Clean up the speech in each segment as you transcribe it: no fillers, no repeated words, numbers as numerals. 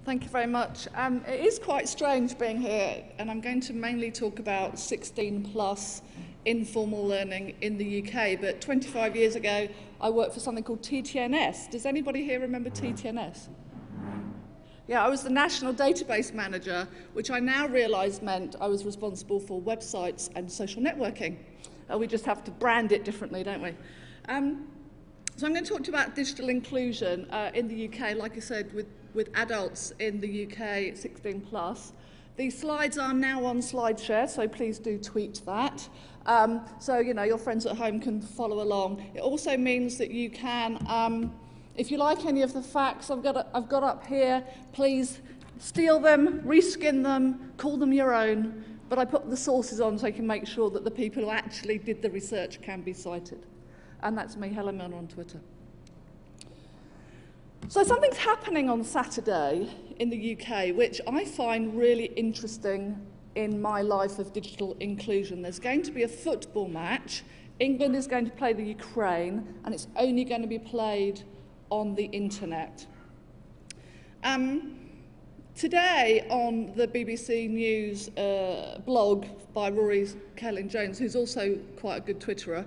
Thank you very much. It is quite strange being here, and I'm going to mainly talk about 16 plus informal learning in the UK, but 25 years ago I worked for something called TTNS. Does anybody here remember TTNS? Yeah, I was the National Database Manager, which I now realise meant I was responsible for websites and social networking. We just have to brand it differently, don't we? So I'm going to talk to you about digital inclusion in the UK, like I said, with adults in the UK 16 plus. These slides are now on SlideShare, so please do tweet that. So, you know, your friends at home can follow along. It also means that you can, if you like any of the facts I've got up here, please steal them, reskin them, call them your own, but I put the sources on so you can make sure that the people who actually did the research can be cited. And that's me, Helen Milner, on Twitter. So something's happening on Saturday in the UK, which I find really interesting in my life of digital inclusion. There's going to be a football match. England is going to play the Ukraine, and it's only going to be played on the internet. Today on the BBC News blog by Rory Cellan-Jones, who's also quite a good Twitterer,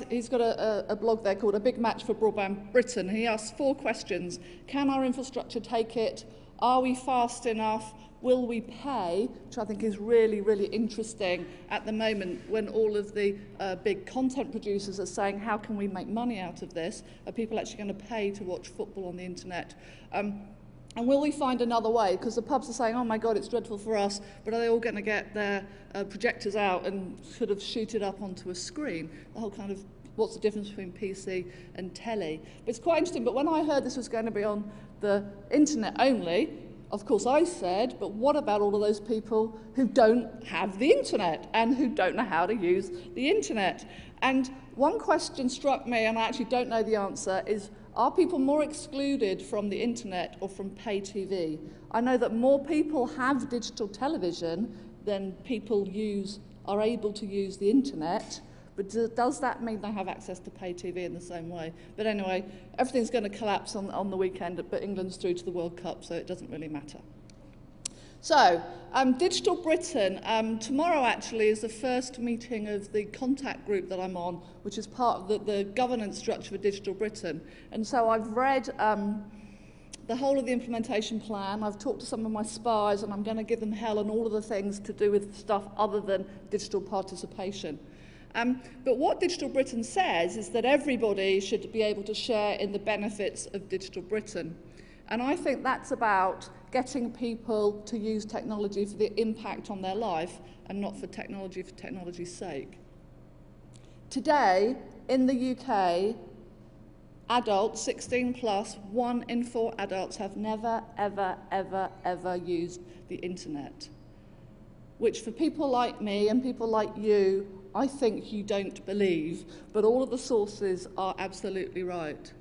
he's got a blog there called A Big Match for Broadband Britain. He asks 4 questions. Can our infrastructure take it? Are we fast enough? Will we pay? Which I think is really, really interesting at the moment when all of the big content producers are saying, how can we make money out of this? Are people actually going to pay to watch football on the internet? And will we find another way? Because the pubs are saying, oh my God, it's dreadful for us, but are they all going to get their projectors out and sort of shoot it up onto a screen? The whole kind of, what's the difference between PC and telly? But it's quite interesting, but when I heard this was going to be on the internet only, of course I said, but what about all of those people who don't have the internet and who don't know how to use the internet? And one question struck me, and I actually don't know the answer, is, are people more excluded from the internet or from pay TV? I know that more people have digital television than people are able to use the internet, but does that mean they have access to pay TV in the same way? But anyway, everything's going to collapse on the weekend, but England's through to the World Cup, so it doesn't really matter. So, Digital Britain, tomorrow actually is the first meeting of the contact group that I'm on, which is part of the governance structure for Digital Britain. And so I've read the whole of the implementation plan, I've talked to some of my spies, and I'm going to give them Helen all of the things to do with stuff other than digital participation. But what Digital Britain says is that everybody should be able to share in the benefits of Digital Britain. And I think that's about getting people to use technology for the impact on their life and not for technology's sake. Today, in the UK, adults 16 plus, 1 in 4 adults have never, ever, ever, ever used the internet. Which for people like me and people like you, I think you don't believe, but all of the sources are absolutely right.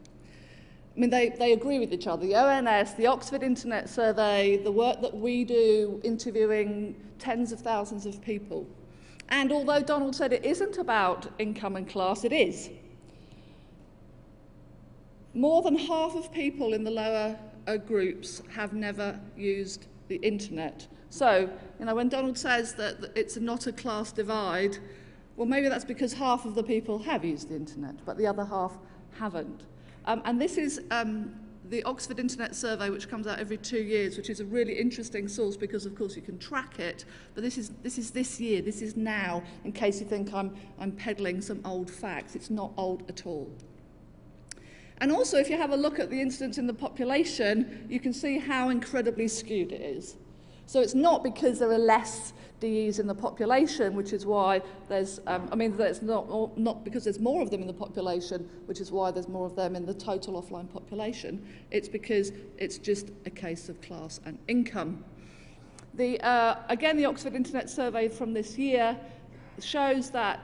I mean, they agree with each other. The ONS, the Oxford Internet Survey, the work that we do interviewing tens of thousands of people. And although Donald said it isn't about income and class, it is. More than half of people in the lower groups have never used the internet. So, you know, when Donald says that it's not a class divide, well, maybe that's because half of the people have used the internet, but the other half haven't. And this is the Oxford Internet Survey, which comes out every 2 years, which is a really interesting source because, of course, you can track it. But this is this year, this is now, in case you think I'm peddling some old facts. It's not old at all. And also, if you have a look at the incidence in the population, you can see how incredibly skewed it is. So it's not because there are less DEs in the population, which is why there's, there's not because there's more of them in the population, which is why there's more of them in the total offline population. It's because it's just a case of class and income. Again, the Oxford Internet Survey from this year shows that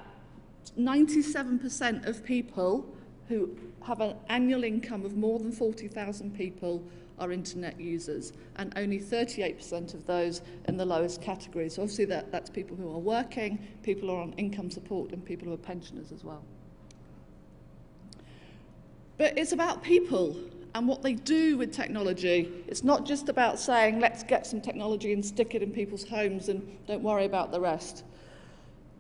97% of people who have an annual income of more than 40,000 people are internet users, and only 38% of those in the lowest category. So obviously that's people who are working, people who are on income support, and people who are pensioners as well. But it's about people, and what they do with technology. It's not just about saying, let's get some technology and stick it in people's homes and don't worry about the rest.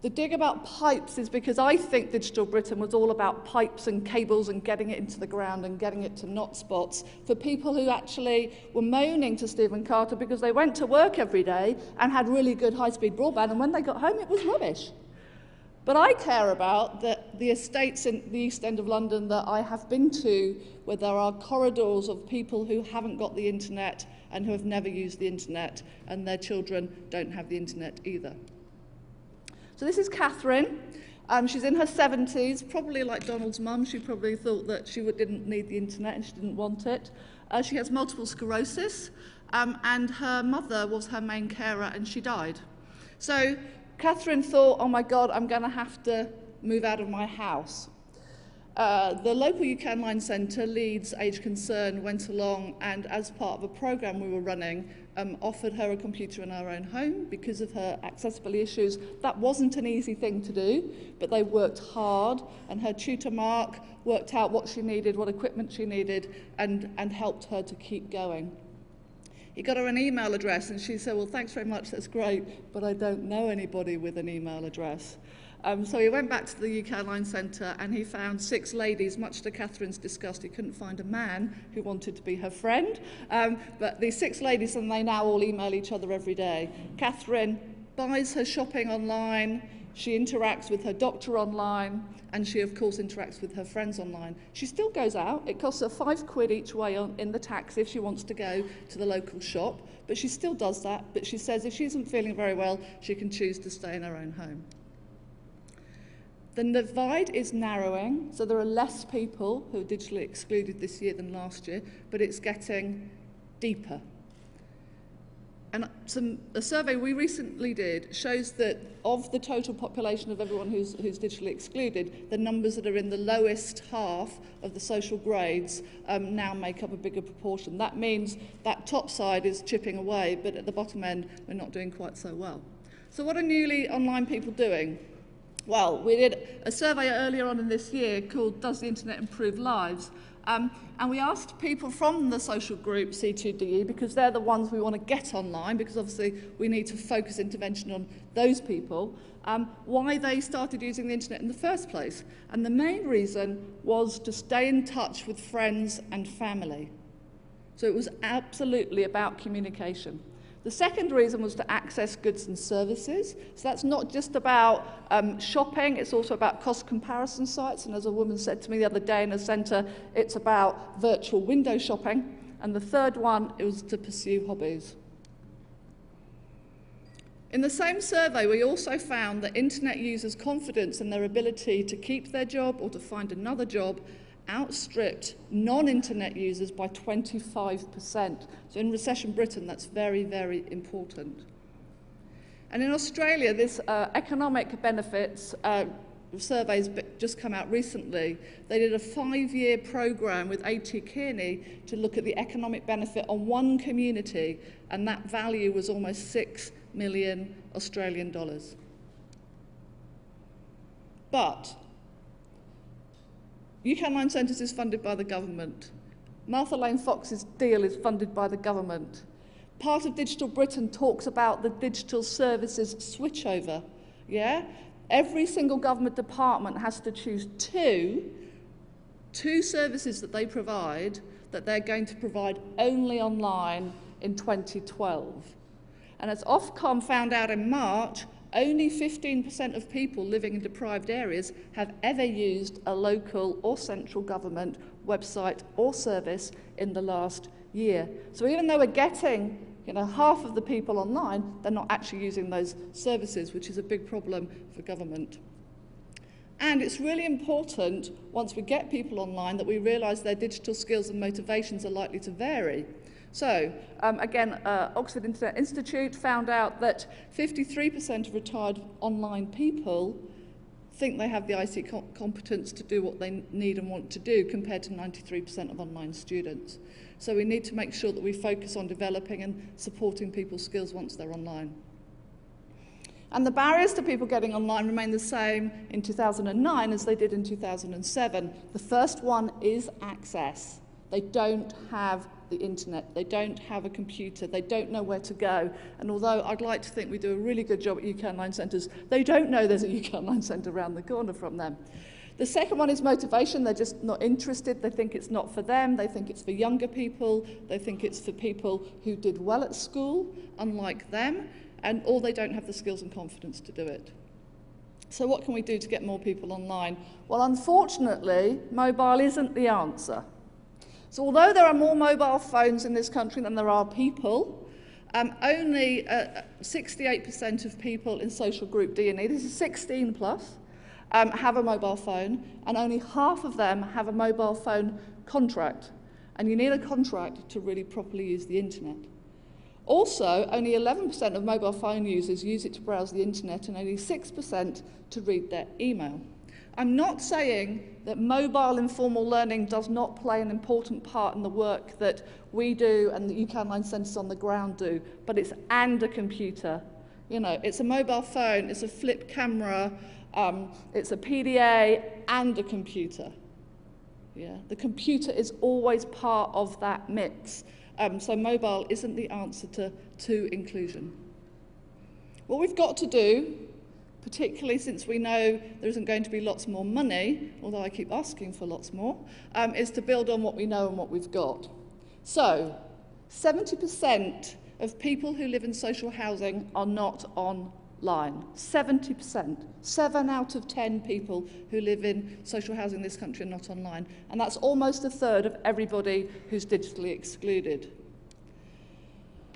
The dig about pipes is because I think Digital Britain was all about pipes and cables and getting it into the ground and getting it to not spots for people who actually were moaning to Stephen Carter because they went to work every day and had really good high-speed broadband, and when they got home it was rubbish. But I care about the estates in the East End of London that I have been to, where there are corridors of people who haven't got the internet and who have never used the internet, and their children don't have the internet either. So this is Catherine. She's in her 70s, probably like Donald's mum. She probably thought that she didn't need the internet and she didn't want it. She has multiple sclerosis, and her mother was her main carer, and she died. So Catherine thought, oh my God, I'm going to have to move out of my house. The local UK Online Centre, Leeds Age Concern, went along and, as part of a programme we were running, offered her a computer in her own home because of her accessibility issues. That wasn't an easy thing to do, but they worked hard, and her tutor Mark worked out what she needed, what equipment she needed, and helped her to keep going. He got her an email address, and she said, well, thanks very much, that's great, but I don't know anybody with an email address. So he went back to the UK Online Centre and he found 6 ladies, much to Catherine's disgust. He couldn't find a man who wanted to be her friend. But these 6 ladies, and they now all email each other every day. Catherine buys her shopping online, she interacts with her doctor online, and she, of course, interacts with her friends online. She still goes out. It costs her £5 each way in the taxi if she wants to go to the local shop, but she still does that. But she says if she isn't feeling very well, she can choose to stay in her own home. The divide is narrowing, so there are less people who are digitally excluded this year than last year, but it's getting deeper. And a survey we recently did shows that of the total population of everyone who's digitally excluded, the numbers that are in the lowest half of the social grades now make up a bigger proportion. That means that top side is chipping away, but at the bottom end, we're not doing quite so well. So what are newly online people doing? Well, we did a survey earlier on in this year called Does the Internet Improve Lives? And we asked people from the social group C2DE, because they're the ones we want to get online, because obviously we need to focus intervention on those people, why they started using the internet in the first place. And the main reason was to stay in touch with friends and family. So it was absolutely about communication. The second reason was to access goods and services. So that's not just about shopping, it's also about cost comparison sites. And as a woman said to me the other day in a centre, it's about virtual window shopping. And the third one, it was to pursue hobbies. In the same survey, we also found that internet users' confidence in their ability to keep their job or to find another job outstripped non-internet users by 25%. So in recession Britain, that's very, very important. And in Australia, this economic benefits survey's just come out recently. They did a 5-year programme with A.T. Kearney to look at the economic benefit on one community, and that value was almost 6 million Australian dollars. But UK Online Centres is funded by the government. Martha Lane Fox's deal is funded by the government. Part of Digital Britain talks about the digital services switchover. Yeah? Every single government department has to choose two services that they provide that they're going to provide only online in 2012. And as Ofcom found out in March, only 15% of people living in deprived areas have ever used a local or central government website or service in the last year. So even though we're getting half of the people online, they're not actually using those services, which is a big problem for government. And it's really important, once we get people online, that we realise their digital skills and motivations are likely to vary. So, again, Oxford Internet Institute found out that 53% of retired online people think they have the IT competence to do what they need and want to do, compared to 93% of online students. So we need to make sure that we focus on developing and supporting people's skills once they're online. And the barriers to people getting online remain the same in 2009 as they did in 2007. The first one is access. They don't have the internet, they don't have a computer, they don't know where to go. And although I'd like to think we do a really good job at UK Online Centres, they don't know there's a UK Online Centre around the corner from them. The second one is motivation. They're just not interested. They think it's not for them. They think it's for younger people. They think it's for people who did well at school, unlike them, or they don't have the skills and confidence to do it. So what can we do to get more people online? Well, unfortunately, mobile isn't the answer. So although there are more mobile phones in this country than there are people, only 68% of people in social group D and E, this is 16 plus, have a mobile phone, and only half of them have a mobile phone contract. And you need a contract to really properly use the internet. Also, only 11% of mobile phone users use it to browse the internet, and only 6% to read their email. I'm not saying that mobile informal learning does not play an important part in the work that we do and the UK Online Centres on the ground do, but it's and a computer. You know, it's a mobile phone, it's a flip camera, it's a PDA and a computer. Yeah, the computer is always part of that mix. So mobile isn't the answer to inclusion. What we've got to do, particularly since we know there isn't going to be lots more money, although I keep asking for lots more, is to build on what we know and what we've got. So 70% of people who live in social housing are not online. 70%. 7 out of 10 people who live in social housing in this country are not online. And that's almost a third of everybody who's digitally excluded.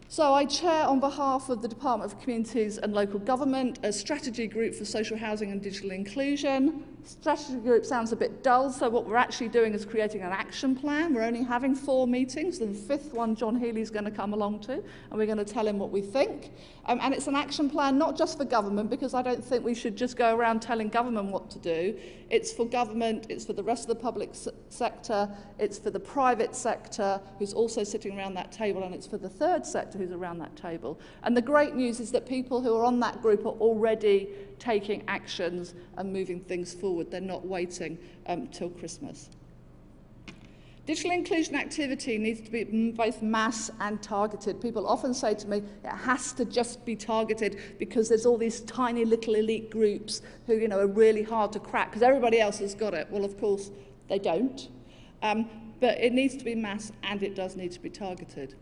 So I chair on behalf of the Department of Communities and Local Government a strategy group for social housing and digital inclusion. Strategy group sounds a bit dull, so what we're actually doing is creating an action plan. We're only having 4 meetings, and the 5th one John Healy's going to come along to, and we're going to tell him what we think. And it's an action plan not just for government, because I don't think we should just go around telling government what to do. It's for government, it's for the rest of the public sector, it's for the private sector, who's also sitting around that table, and it's for the third sector who's around that table. And the great news is that people who are on that group are already taking actions and moving things forward. They're not waiting till Christmas. Digital inclusion activity needs to be both mass and targeted. People often say to me, it has to just be targeted because there's all these tiny little elite groups who, you know, are really hard to crack because everybody else has got it. Well, of course, they don't. But it needs to be mass and it does need to be targeted.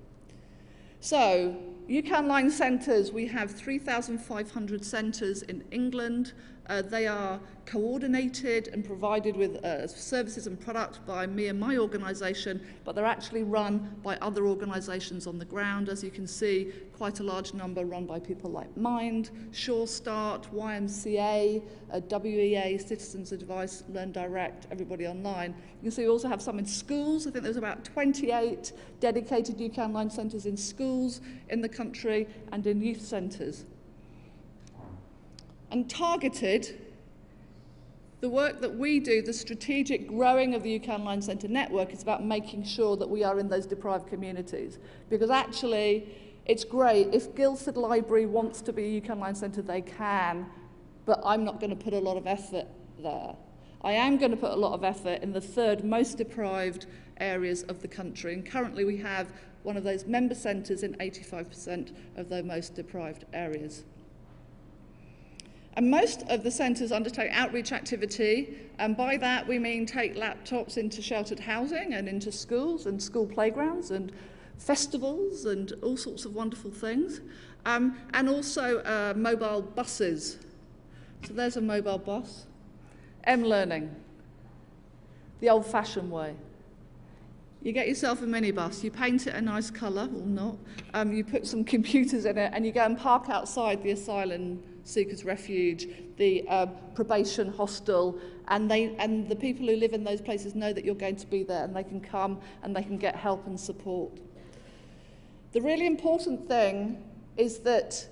So, UK Online Centres, we have 3,500 centres in England. They are coordinated and provided with services and products by me and my organisation, but they're actually run by other organisations on the ground. As you can see, quite a large number run by people like Mind, Sure Start, YMCA, WEA, Citizens Advice, Learn Direct, everybody online. You can see we also have some in schools. I think there's about 28 dedicated UK Online Centres in schools in the country and in youth centres. And targeted, the work that we do, the strategic growing of the UK Online Centre network is about making sure that we are in those deprived communities. Because actually, it's great. If Guildford Library wants to be a UK Online Centre, they can, but I'm not going to put a lot of effort there. I am going to put a lot of effort in the 3rd most deprived areas of the country. And currently we have one of those member centres in 85% of the most deprived areas. And most of the centres undertake outreach activity, and by that we mean take laptops into sheltered housing and into schools and school playgrounds and festivals and all sorts of wonderful things, and also mobile buses. So there's a mobile bus. M-learning, the old-fashioned way. You get yourself a minibus, you paint it a nice colour, or not, you put some computers in it, and you go and park outside the asylum seekers refuge, the probation hostel, and the people who live in those places know that you're going to be there and they can come and they can get help and support. The really important thing is that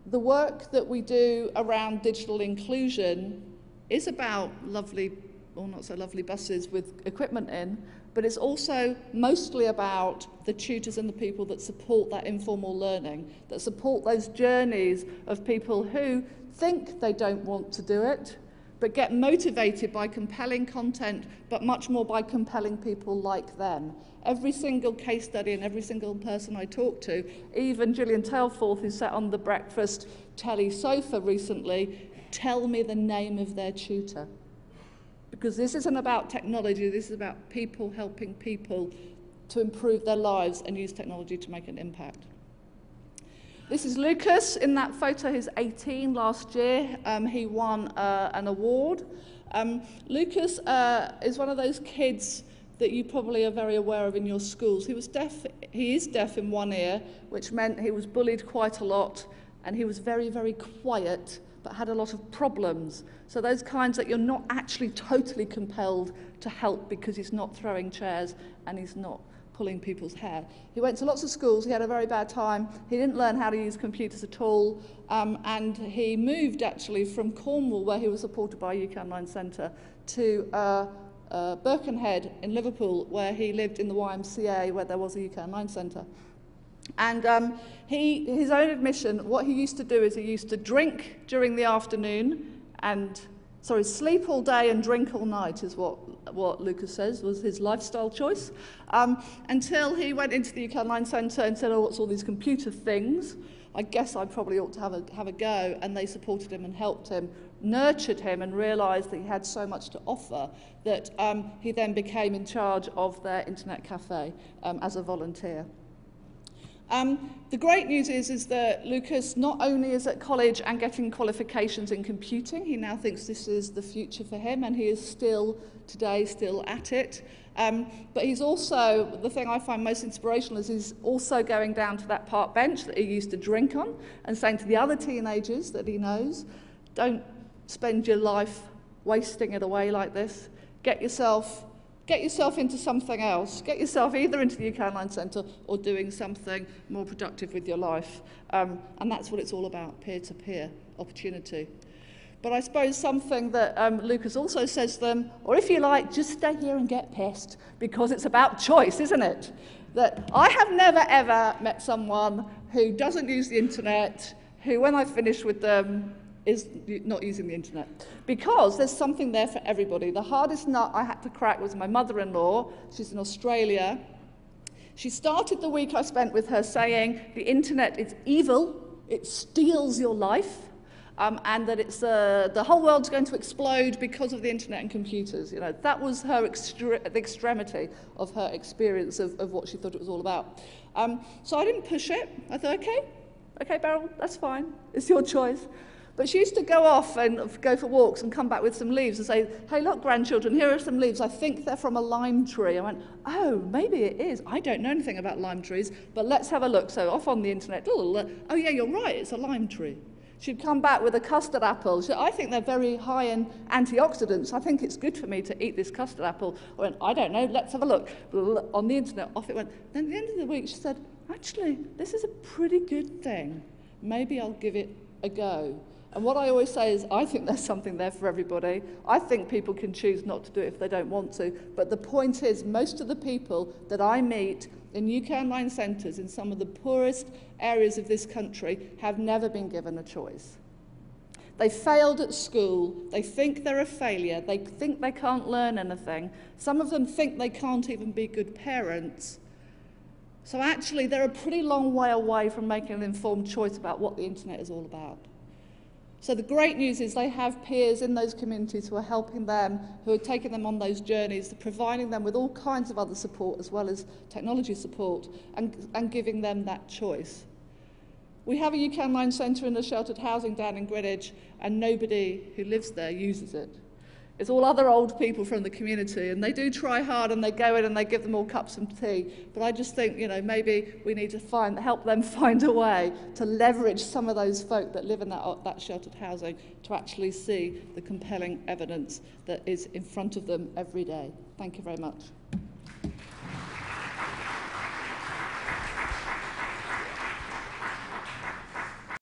the work that we do around digital inclusion is about lovely, or not so lovely buses with equipment in, but it's also mostly about the tutors and the people that support that informal learning, that support those journeys of people who think they don't want to do it, but get motivated by compelling content, but much more by compelling people like them. Every single case study and every single person I talk to, even Gillian Tailforth, who sat on the breakfast telly sofa recently, tell me the name of their tutor. Because this isn't about technology, this is about people helping people to improve their lives and use technology to make an impact. This is Lucas. In that photo, he's 18 last year. He won an award. Lucas is one of those kids that you probably are very aware of in your schools. He is deaf in one ear, which meant he was bullied quite a lot, and he was very, very quiet, but had a lot of problems. So those kinds that you're not actually totally compelled to help because he's not throwing chairs and he's not pulling people's hair. He went to lots of schools, he had a very bad time, he didn't learn how to use computers at all, and he moved actually from Cornwall, where he was supported by a UK Online Centre, to Birkenhead in Liverpool, where he lived in the YMCA, where there was a UK Online Centre. And his own admission, what he used to do is he used to drink during the afternoon and, sleep all day and drink all night is what Lucas says was his lifestyle choice, until he went into the UK Online Centre and said, oh, what's all these computer things? I guess I probably ought to have a go, and they supported him and helped him, nurtured him, and realised that he had so much to offer that he then became in charge of their internet cafe as a volunteer. The great news is that Lucas not only is at college and getting qualifications in computing, he now thinks this is the future for him, and he is still at it. But he's also, the thing I find most inspirational is he's also going down to that park bench that he used to drink on and saying to the other teenagers that he knows, don't spend your life wasting it away like this. Get yourself into something else. Get yourself either into the UK Online Centre or doing something more productive with your life. And that's what it's all about, peer-to-peer opportunity. But I suppose something that Lucas also says to them, or if you like, just stay here and get pissed, because it's about choice, isn't it? That I have never, ever met someone who doesn't use the internet, who, when I finish with them, is not using the internet, because there's something there for everybody. The hardest nut I had to crack was my mother-in-law. She's in Australia. She started the week I spent with her saying the internet is evil, it steals your life, and that it's the whole world's going to explode because of the internet and computers. You know, that was her the extremity of her experience of what she thought it was all about. So I didn't push it. I thought, okay, Beryl, that's fine. It's your choice. But she used to go off and go for walks and come back with some leaves and say, hey, look, grandchildren, here are some leaves. I think they're from a lime tree. I went, oh, maybe it is. I don't know anything about lime trees, but let's have a look. So off on the internet, oh yeah, you're right, it's a lime tree. She'd come back with a custard apple. She said, I think they're very high in antioxidants. I think it's good for me to eat this custard apple. I went, I don't know, let's have a look. On the internet, off it went. Then at the end of the week, she said, actually, this is a pretty good thing. Maybe I'll give it a go. And what I always say is, I think there's something there for everybody. I think people can choose not to do it if they don't want to. But the point is, most of the people that I meet in UK Online Centres in some of the poorest areas of this country have never been given a choice. They failed at school. They think they're a failure. They think they can't learn anything. Some of them think they can't even be good parents. So actually, they're a pretty long way away from making an informed choice about what the internet is all about. So the great news is they have peers in those communities who are helping them, who are taking them on those journeys, providing them with all kinds of other support as well as technology support, and giving them that choice. We have a UK Online Centre in the sheltered housing down in Greenwich, and nobody who lives there uses it. It's all other old people from the community, and they do try hard, and they go in and they give them all cups of tea. But I just think, maybe we need to help them find a way to leverage some of those folk that live in that sheltered housing to actually see the compelling evidence that is in front of them every day. Thank you very much.